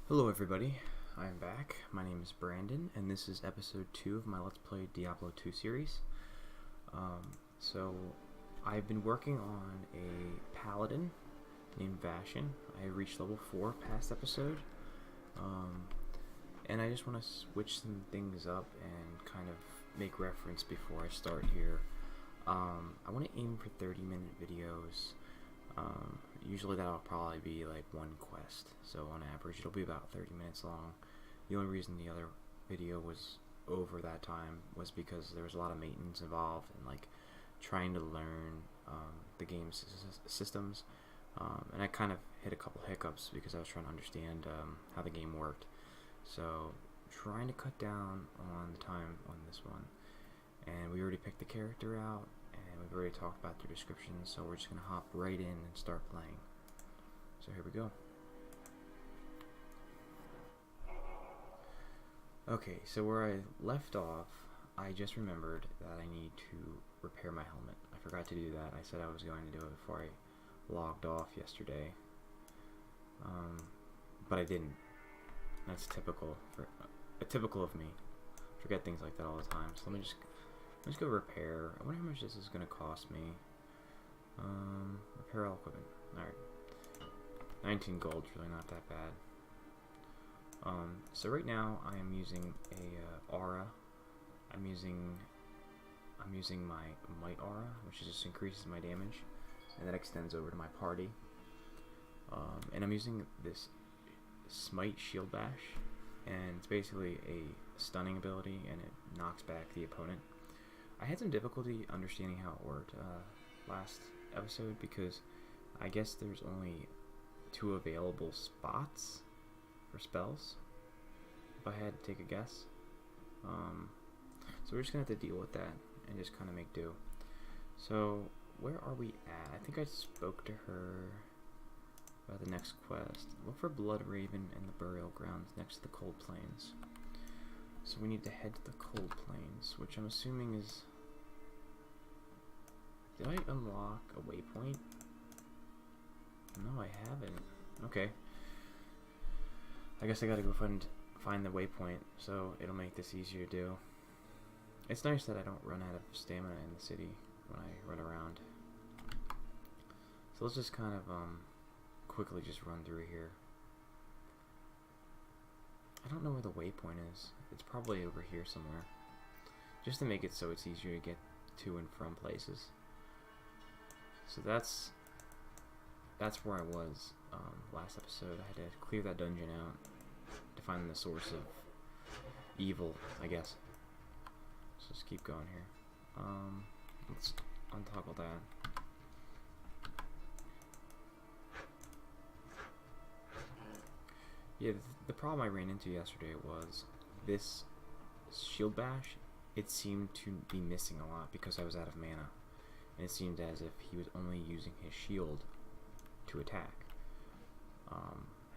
Hello everybody, I'm back. My name is Brandon, and this is episode 2 of my Let's Play Diablo 2 series. So, I've been working on a paladin named Vashin. I reached level 4 past episode, and I just want to switch some things up and kind of make reference before I start here. I want to aim for 30-minute videos. Usually that'll probably be like one quest, so on average it'll be about 30 minutes long. The only reason the other video was over that time was because there was a lot of maintenance involved and like trying to learn the game's systems, and I kind of hit a couple hiccups because I was trying to understand how the game worked. So trying to cut down on the time on this one, and we already picked the character out. We've already talked about their descriptions, so we're just going to hop right in and start playing. So here we go. Okay, so where I left off, I just remembered that I need to repair my helmet. I forgot to do that. I said I was going to do it before I logged off yesterday, but I didn't. That's typical of me. Forget things like that all the time. So let's go repair. I wonder how much this is going to cost me. Repair all equipment. Alright. 19 gold's really not that bad. So right now I am using a aura. I'm using my might aura, which just increases my damage, and that extends over to my party. And I'm using this smite shield bash, and it's basically a stunning ability, and it knocks back the opponent. I had some difficulty understanding how it worked last episode because I guess there's only 2 available spots for spells, if I had to take a guess. So we're just going to have to deal with that and just kind of make do. So where are we at? I think I spoke to her about the next quest. Look for Blood Raven in the burial grounds next to the Cold Plains. So we need to head to the Cold Plains, which I'm assuming is... Did I unlock a waypoint? No, I haven't. Okay. I guess I gotta go find the waypoint, so it'll make this easier to do. It's nice that I don't run out of stamina in the city when I run around. So let's just kind of quickly just run through here. I don't know where the waypoint is. It's probably over here somewhere. Just to make it so it's easier to get to and from places. So that's where I was last episode. I had to clear that dungeon out to find the source of evil, I guess. So let's keep going here. Let's untoggle that. Yeah, the problem I ran into yesterday was this shield bash. It seemed to be missing a lot because I was out of mana, and it seemed as if he was only using his shield to attack.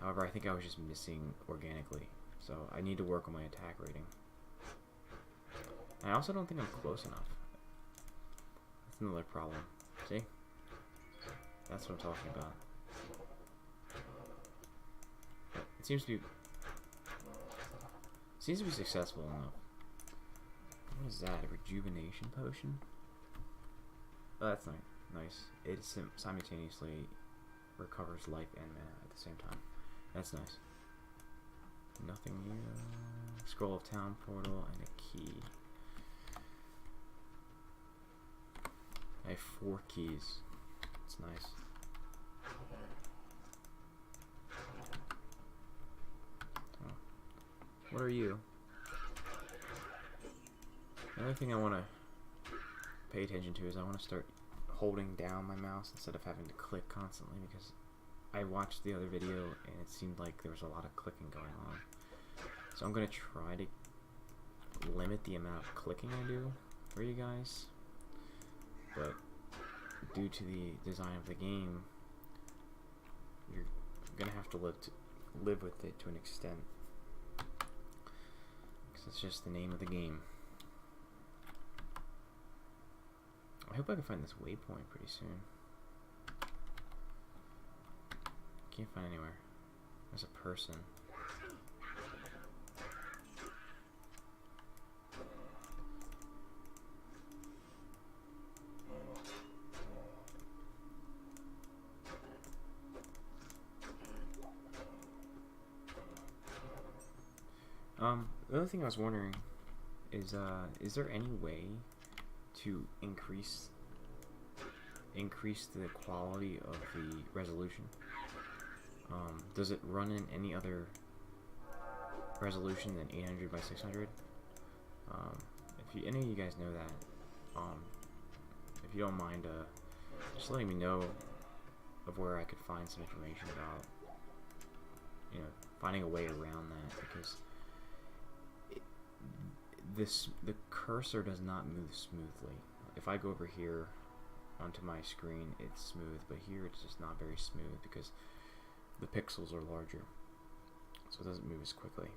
However, I think I was just missing organically, so I need to work on my attack rating. I also don't think I'm close enough. That's another problem. See? That's what I'm talking about. It seems to be successful enough. What is that? A rejuvenation potion? Oh, that's nice. It simultaneously recovers life and mana at the same time. That's nice. Nothing here. Scroll of Town Portal and a key. I have 4 keys. That's nice. Oh. What are you? Another thing I want to pay attention to is I want to start holding down my mouse instead of having to click constantly, because I watched the other video and it seemed like there was a lot of clicking going on. So I'm going to try to limit the amount of clicking I do for you guys, but due to the design of the game, you're going to have to live with it to an extent, because it's just the name of the game. I hope I can find this waypoint pretty soon. Can't find anywhere. There's a person. The other thing I was wondering is there any way to increase the quality of the resolution? Does it run in any other resolution than 800 by 600? If any of you guys know that, if you don't mind, just letting me know of where I could find some information about, you know, finding a way around that, because the cursor does not move smoothly. If I go over here onto my screen, it's smooth, but here it's just not very smooth because the pixels are larger, so it doesn't move as quickly.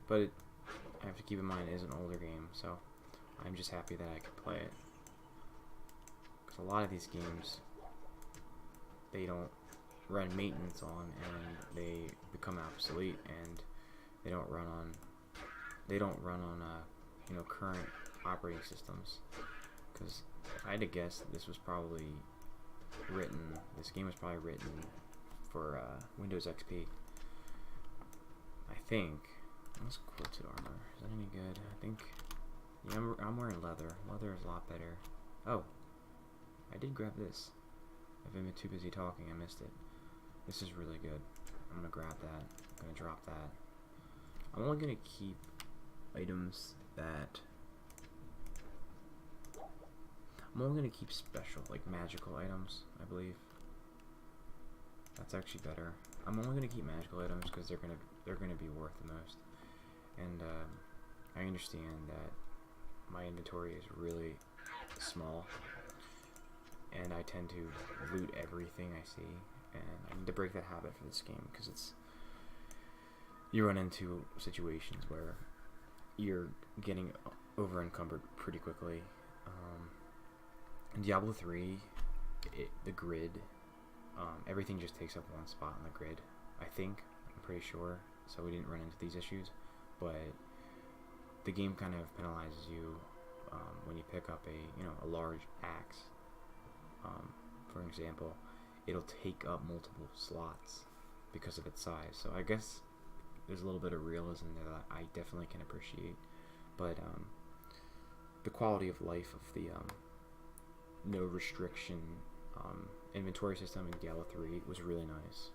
But I have to keep in mind it is an older game, so I'm just happy that I could play it. Because a lot of these games, they don't run maintenance on, and they become obsolete, and they don't run on you know, current operating systems. Because if I had to guess, this game was probably written for Windows XP. I think. What's quilted armor? Is that any good? I think. Yeah, I'm wearing leather. Leather is a lot better. Oh, I did grab this. I've been too busy talking. I missed it. This is really good. I'm gonna grab that. I'm gonna drop that. I'm only gonna keep items that. I'm only gonna keep special, like magical items, I believe. That's actually better. I'm only gonna keep magical items because they're gonna be worth the most. And I understand that my inventory is really small, and I tend to loot everything I see, and I need to break that habit for this game, because you run into situations where you're getting over encumbered pretty quickly. In Diablo 3, the grid, everything just takes up one spot on the grid, I think. I'm pretty sure, so we didn't run into these issues. But the game kind of penalizes you when you pick up a large axe. For example, it'll take up multiple slots because of its size. So I guess there's a little bit of realism there that I definitely can appreciate. But the quality of life of the no restriction inventory system in Diablo 3 was really nice.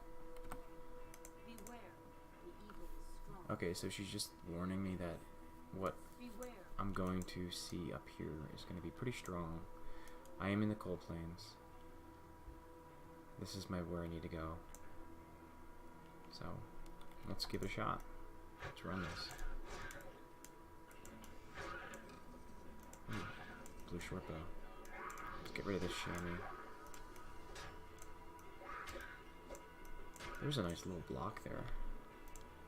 Okay, so she's just warning me that what I'm going to see up here is going to be pretty strong. I am in the cold plains. This is where I need to go. So, let's give it a shot. Let's run this. Blue short bow. Let's get rid of this chamois. There's a nice little block there.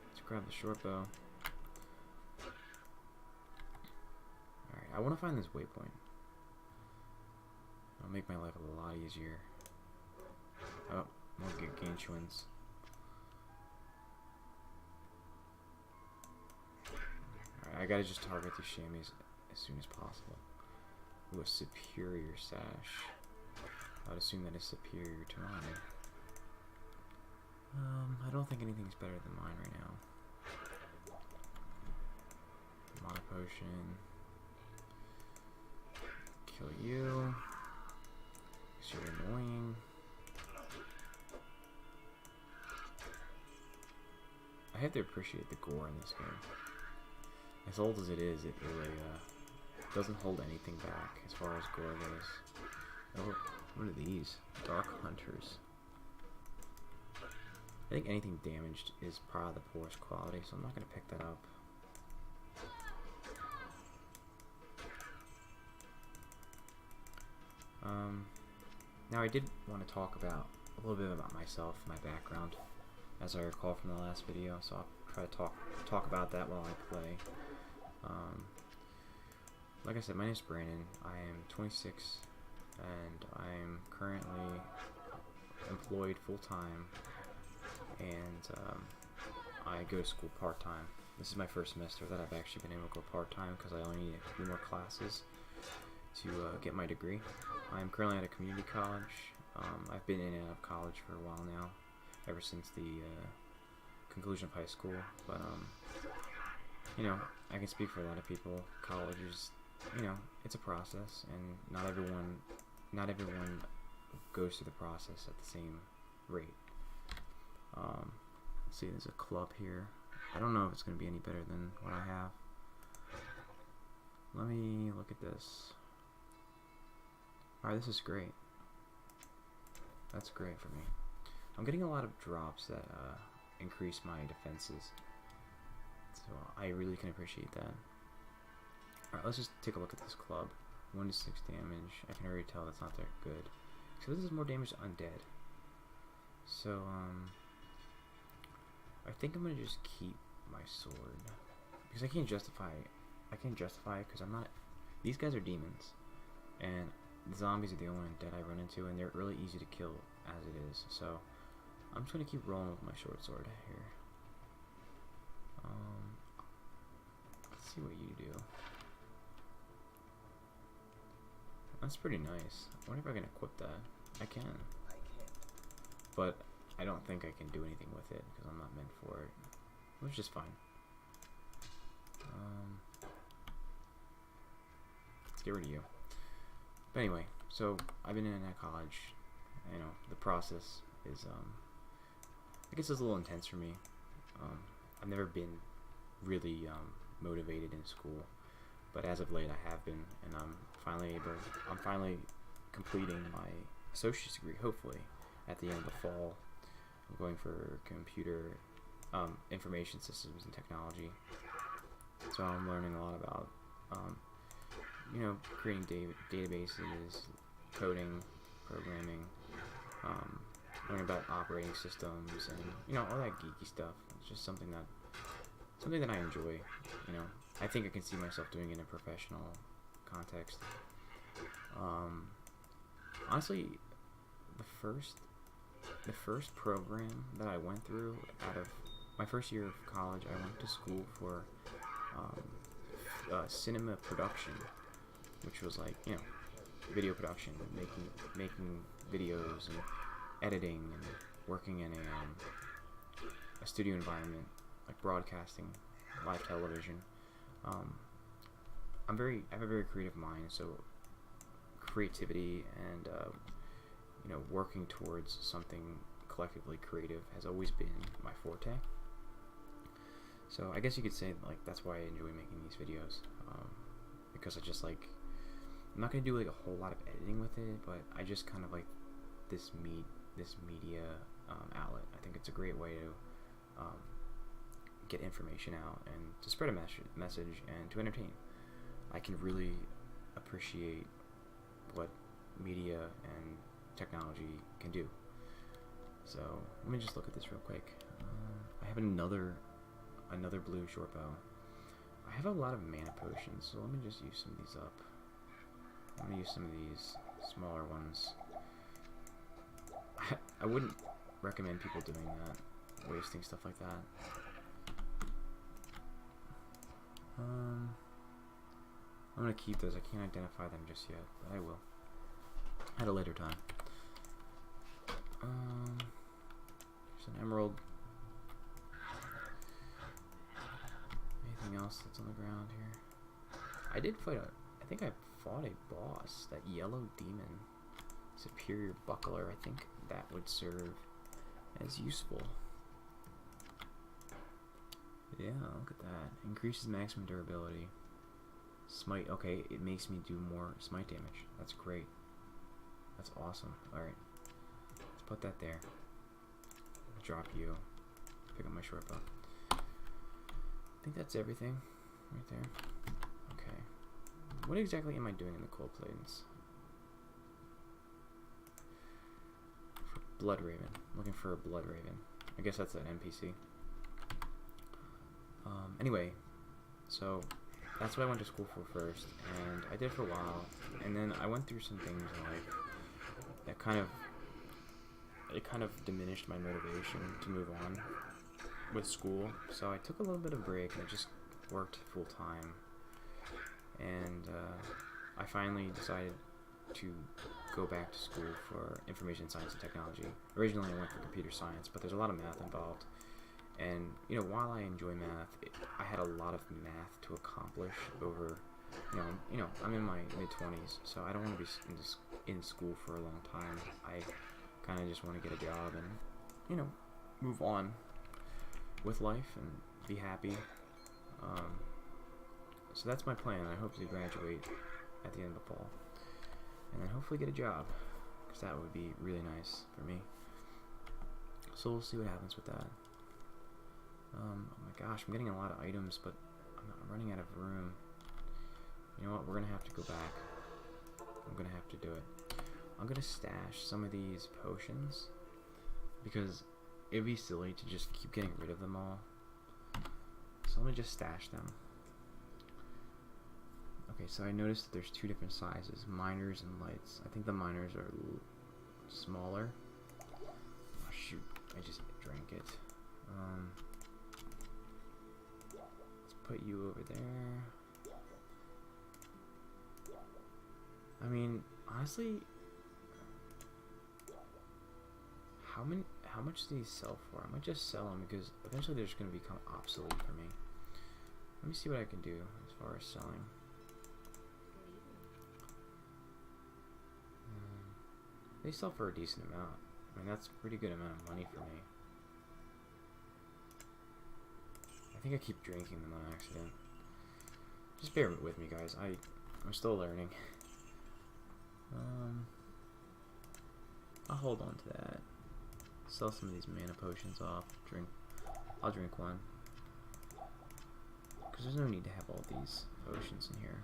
Let's grab the short bow. Alright, I want to find this waypoint. It'll make my life a lot easier. Oh, more gargantuans. Alright, I gotta just target these chamois as soon as possible. Ooh, a superior sash. I would assume that is superior to mine. I don't think anything's better than mine right now. Mana potion. Kill you. Because you're annoying. I have to appreciate the gore in this game. As old as it is, it really doesn't hold anything back as far as gore goes. Oh, what are these? Dark Hunters. I think anything damaged is probably the poorest quality, so I'm not going to pick that up. Now I did want to talk about a little bit about myself, my background, as I recall from the last video, so I'll try to talk about that while I play. Like I said, my name is Brandon. I am 26, and I'm currently employed full-time, and I go to school part-time. This is my first semester that I've actually been able to go part-time because I only need a few more classes to get my degree. I'm currently at a community college. I've been in and out of college for a while now. ever since the conclusion of high school. But you know, I can speak for a lot of people. College is, you know, it's a process, and not everyone goes through the process at the same rate. Let's see, there's a club here. I don't know if it's going to be any better than what I have. Let me look at this. Alright, this is great. That's great for me. I'm getting a lot of drops that increase my defenses. So I really can appreciate that. Alright, let's just take a look at this club. 1 to 6 damage. I can already tell that's not that good. So this is more damage to undead. So, I think I'm gonna just keep my sword. Because I can't justify it because I'm not... These guys are demons. And the zombies are the only undead I run into, and they're really easy to kill as it is. So, I'm just gonna keep rolling with my short sword here. Let's see what you do. That's pretty nice. I wonder if I can equip that. I can. But I don't think I can do anything with it because I'm not meant for it. Which is fine. Let's get rid of you. But anyway, so I've been in college. You know, the process is, I guess it's a little intense for me. I've never been really motivated in school, but as of late I have been, and I'm finally completing my associate's degree, hopefully at the end of the fall. I'm going for computer information systems and technology, so I'm learning a lot about you know, creating databases, coding, programming, learning about operating systems, and you know, all that geeky stuff. It's just something that I enjoy. You know, I think I can see myself doing it in a professional context. Honestly, the first program that I went through out of my first year of college, I went to school for cinema production, which was like, you know, video production, making videos and editing and working in a studio environment, like broadcasting, live television. I have a very creative mind, so creativity and you know, working towards something collectively creative has always been my forte. So I guess you could say, like, that's why I enjoy making these videos, because I just like, I'm not gonna do like a whole lot of editing with it, but I just kind of like this media outlet. I think it's a great way to get information out and to spread a message and to entertain. I can really appreciate what media and technology can do. So let me just look at this real quick. I have another blue short bow. I have a lot of mana potions, so let me just use some of these up. I'm gonna use some of these smaller ones. I wouldn't recommend people doing that, wasting stuff like that. I'm gonna keep those. I can't identify them just yet, but I will at a later time. There's an emerald. Anything else that's on the ground here? I did fight I think I fought a boss, that yellow demon. Superior buckler. I think that would serve as useful. Yeah, look at that. Increases maximum durability. Smite. Okay, it makes me do more smite damage. That's great. That's awesome. Alright. Let's put that there. Drop you. Pick up my short bow. I think that's everything right there. Okay. What exactly am I doing in the cold plains? Blood Raven. Looking for a Blood Raven. I guess that's an NPC. Anyway, so that's what I went to school for first, and I did for a while, and then I went through some things in life that kind of diminished my motivation to move on with school. So I took a little bit of a break and I just worked full time, and I finally decided to go back to school for information science and technology. Originally I went for computer science, but there's a lot of math involved. And, you know, while I enjoy math, I had a lot of math to accomplish over, I'm in my mid-20s, so I don't want to be in school for a long time. I kind of just want to get a job and, move on with life and be happy. So that's my plan. I hope to graduate at the end of the fall, and then hopefully get a job, because that would be really nice for me. So we'll see what happens with that. Oh my gosh, I'm getting a lot of items, but I'm running out of room. You know what? We're gonna have to go back. I'm gonna have to do it. I'm gonna stash some of these potions, because it'd be silly to just keep getting rid of them all. So let me just stash them. Okay, so I noticed that there's two different sizes, minors and lights. I think the minors are smaller. Oh shoot, I just drank it. Let's put you over there. I mean, honestly, how much do these sell for? I might just sell them, because eventually they're just going to become obsolete for me. Let me see what I can do as far as selling. They sell for a decent amount. I mean, that's a pretty good amount of money for me. I think I keep drinking them on accident. Just bear with me, guys. I'm still learning. I'll hold on to that. Sell some of these mana potions off. I'll drink one, because there's no need to have all these potions in here.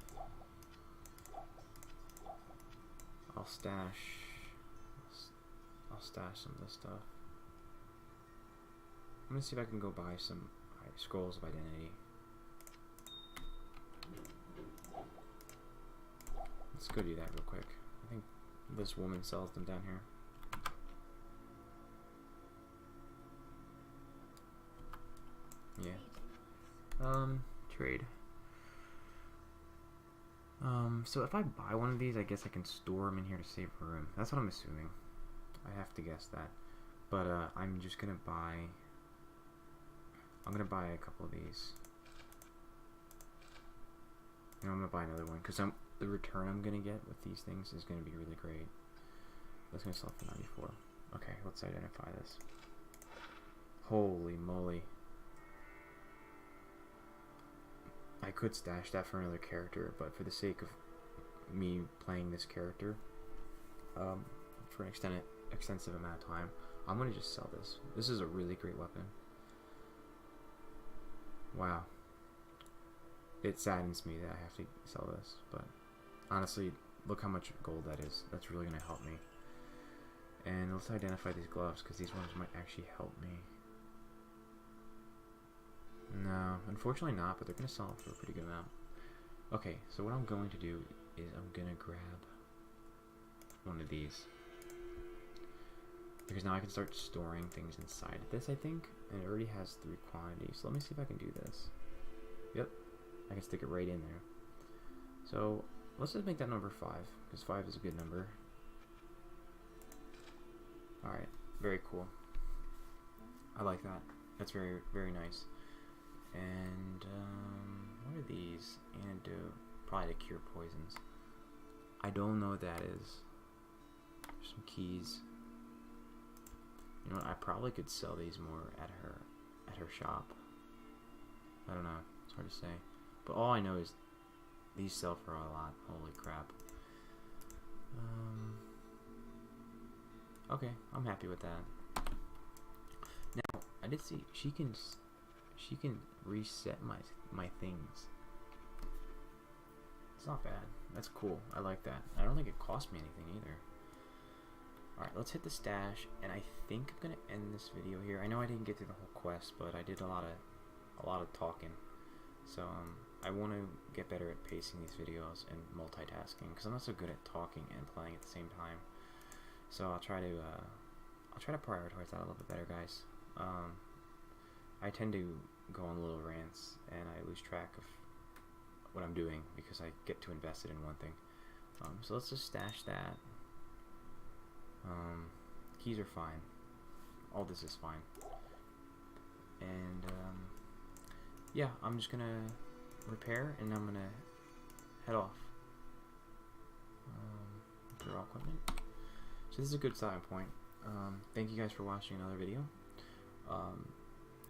I'll stash some of this stuff. I'm gonna see if I can go buy some scrolls of identity. Let's go do that real quick. I think this woman sells them down here. Yeah. Trade. So if I buy one of these, I guess I can store them in here to save room. That's what I'm assuming. I have to guess that. But I'm just gonna buy. I'm gonna buy a couple of these. And I'm gonna buy another one, because the return I'm gonna get with these things is gonna be really great. That's gonna sell for 94. Okay, let's identify this. Holy moly. I could stash that for another character, but for the sake of me playing this character for an extensive amount of time, I'm gonna just sell this. This is a really great weapon. Wow. It saddens me that I have to sell this, but honestly, look how much gold that is. That's really gonna help me. And let's identify these gloves, because these ones might actually help me. No, unfortunately not, but they're going to sell for a pretty good amount. Okay, so what I'm going to do is I'm going to grab one of these, because now I can start storing things inside this, I think, and it already has 3 quantities. So let me see if I can do this. Yep, I can stick it right in there. So let's just make that number 5, because 5 is a good number. Alright, very cool. I like that. That's very, very nice. And, what are these? Antidote. Probably to cure poisons. I don't know what that is. There's some keys. You know what? I probably could sell these more at her shop. I don't know. It's hard to say. But all I know is these sell for a lot. Holy crap. Okay, I'm happy with that. Now, I did see she can reset my things. It's not bad. That's cool. I like that. I don't think it cost me anything either. Alright, let's hit the stash, and I think I'm gonna end this video here. I know I didn't get through the whole quest, but I did a lot of talking. So I want to get better at pacing these videos and multitasking, because I'm not so good at talking and playing at the same time. So I'll try to prioritize that a little bit better, guys. I tend to go on little rants, and I lose track of what I'm doing because I get too invested in one thing. So let's just stash that. keys are fine. All this is fine. And yeah, I'm just gonna repair and I'm gonna head off. Draw equipment. So this is a good starting point. Thank you guys for watching another video.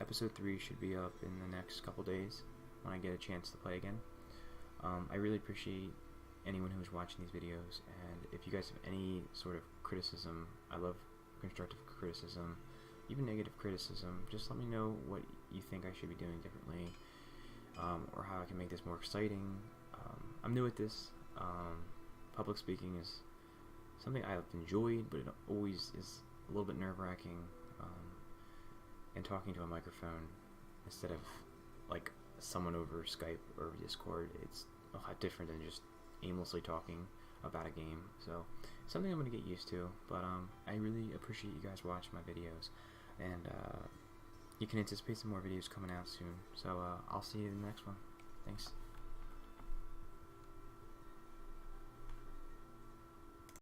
Episode 3 should be up in the next couple days when I get a chance to play again. I really appreciate anyone who's watching these videos, and if you guys have any sort of criticism, I love constructive criticism, even negative criticism, just let me know what you think I should be doing differently, or how I can make this more exciting. I'm new at this. Public speaking is something I've enjoyed, but it always is a little bit nerve-wracking, and talking to a microphone instead of like someone over Skype or Discord, it's a lot different than just aimlessly talking about a game. So something I'm going to get used to, but I really appreciate you guys watching my videos, and you can anticipate some more videos coming out soon. So I'll see you in the next one. Thanks.